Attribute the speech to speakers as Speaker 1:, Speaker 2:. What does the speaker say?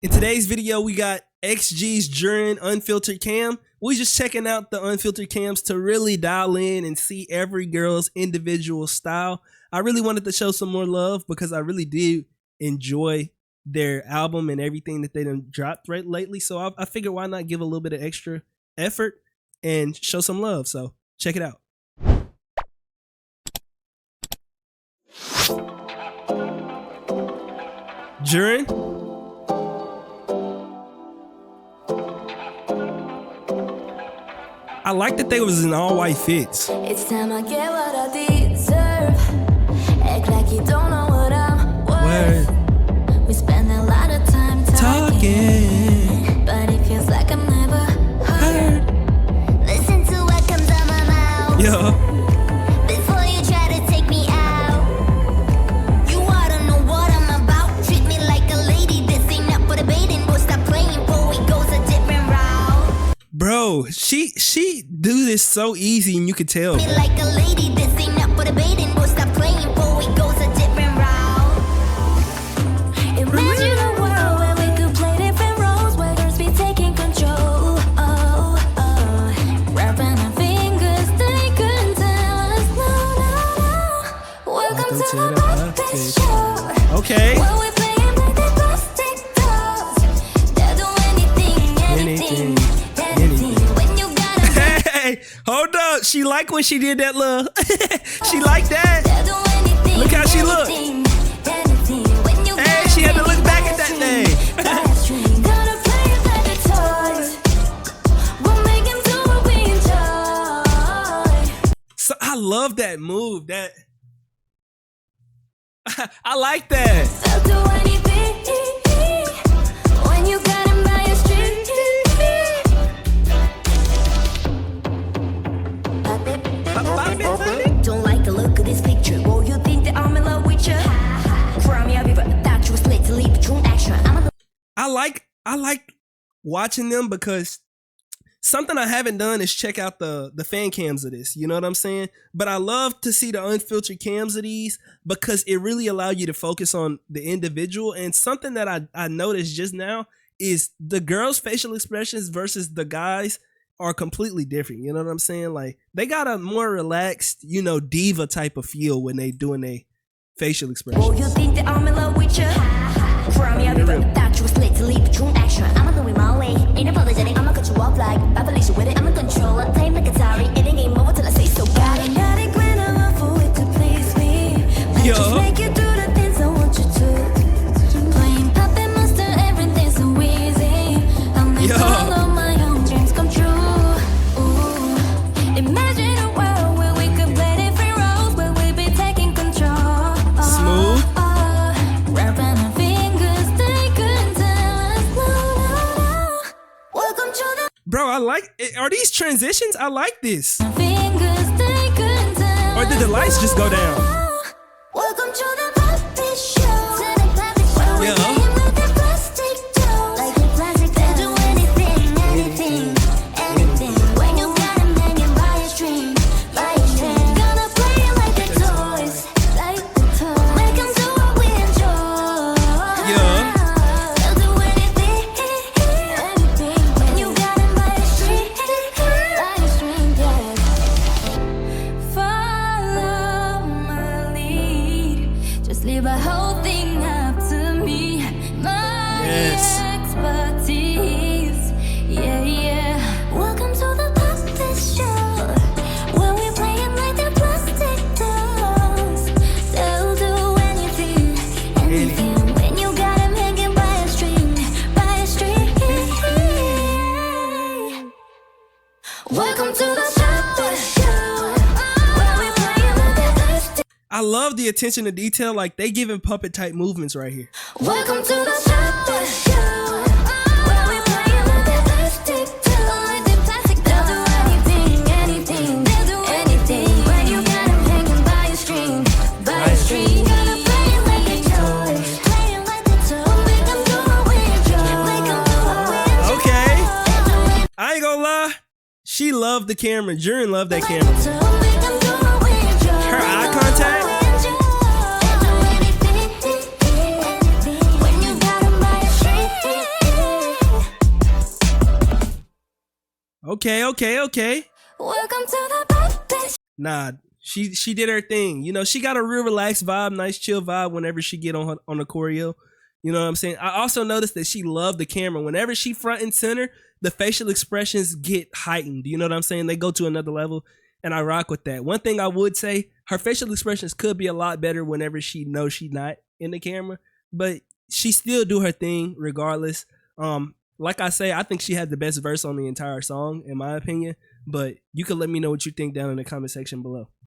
Speaker 1: In today's video, we got XG's JURIN Unfiltered Cam. We just checking out the unfiltered cams to really dial in and see every girl's individual style. I really wanted to show some more love because I really do enjoy their album and everything that they done dropped right lately. So I figured why not give a little bit of extra effort and show some love. So check it out. JURIN. I like that they was in all white fits.
Speaker 2: It's time I get what I deserve. Act like you don't know what I'm worth. We spend a lot of time talking, but it feels like I'm never heard. Listen to what comes out my mouth.
Speaker 1: Yeah.
Speaker 2: Before you try to take me out, you ought to know what I'm about. Treat me like a lady. This ain't up for debating. We'll stop playing before it goes a different route.
Speaker 1: Bro, she do this so easy and you could tell.
Speaker 2: Me like a lady. This ain't up for debating. We'll stop playing before it goes a different route. Imagine a world where we could play different roles, where girls be taking control. Wrapping our fingers, they couldn't tell us no. Welcome to the birthday show.
Speaker 1: Okay.
Speaker 2: Where we playing like the plastic dolls. They'll do anything. When you gotta
Speaker 1: Hey, hold up. She like when she did that little. She like that.
Speaker 2: do anything.
Speaker 1: Look how she look.
Speaker 2: When you
Speaker 1: Hey, she had to look back at that thing.
Speaker 2: gotta play by the toys. We'll make him do what we enjoy.
Speaker 1: So I love that move. That I like that.
Speaker 2: They'll do anything when you got him by your street. Don't like the look of this picture. Well, you think that I'm in love with you? From your river, thought you was late to leave the true action.
Speaker 1: I like watching them because something I haven't done is check out the fan cams of this. You know what I'm saying? But I love to see the unfiltered cams of these because it really allows you to focus on the individual. And something that I noticed just now is the girls' facial expressions versus the guys are completely different. You know what I'm saying? Like they got a more relaxed, you know, diva type of feel when they doing their facial expressions.
Speaker 2: Oh, you think that I'm in love with you? From your river, thought you was late to leave the true action. I'ma do it my way, ain't apologetic. I'ma cut you off like Babylicious with it. I'm in control, I play like Atari. It ain't game over till I say so. Got it when I want for it to please me. Might just make you do the things I want you to. Playing puppet master, everything's so easy. I'll make all of my own dreams come true. Ooh. Imagine a world where we could play different roles, where we be taking control.
Speaker 1: Smooth.
Speaker 2: Wrapping our fingers, they couldn't tell us no. Welcome to the
Speaker 1: Bro, I like it. Are these transitions? I like this.
Speaker 2: fingers, they couldn't tell
Speaker 1: Or did the lights just go down?
Speaker 2: Welcome to the birthday show. Where we
Speaker 1: Yeah.
Speaker 2: playing with the plastic dolls. They'll do anything. When you got 'em hanging by a string. Gonna play it like the toys. Make 'em do what we enjoy.
Speaker 1: Yeah.
Speaker 2: They'll do anything. When you got 'em by a string. Follow my lead. Just leave a whole thing up to me. My
Speaker 1: Yes.
Speaker 2: expertise. Yeah. Welcome to the birthday show. When we playing like the plastic dolls. They'll do anything. When you got 'em hanging by a string. Welcome to the birthday show. When we playing like the plastic.
Speaker 1: I love the attention to detail. Like they giving puppet type movements right here.
Speaker 2: Welcome to the birthday show. When we playing like the plastic dolls. They'll do anything. They'll do anything. When you got 'em hanging by a string. Gonna play it like the toys. Make 'em do what we enjoy.
Speaker 1: Okay. I ain't gonna lie. She loved the camera. JURIN loved that camera. Her eye contact.
Speaker 2: When you got 'em by a string.
Speaker 1: Okay.
Speaker 2: Welcome to the podcast.
Speaker 1: Nah, she did her thing. You know, she got a real relaxed vibe, nice chill vibe whenever she get on the choreo. You know what I'm saying? I also noticed that she loved the camera. Whenever she front and center, the facial expressions get heightened. You know what I'm saying? They go to another level, and I rock with that. One thing I would say, her facial expressions could be a lot better whenever she knows she's not in the camera, but she still do her thing regardless. Like I say, I think she had the best verse on the entire song, in my opinion. But you can let me know what you think down in the comment section below.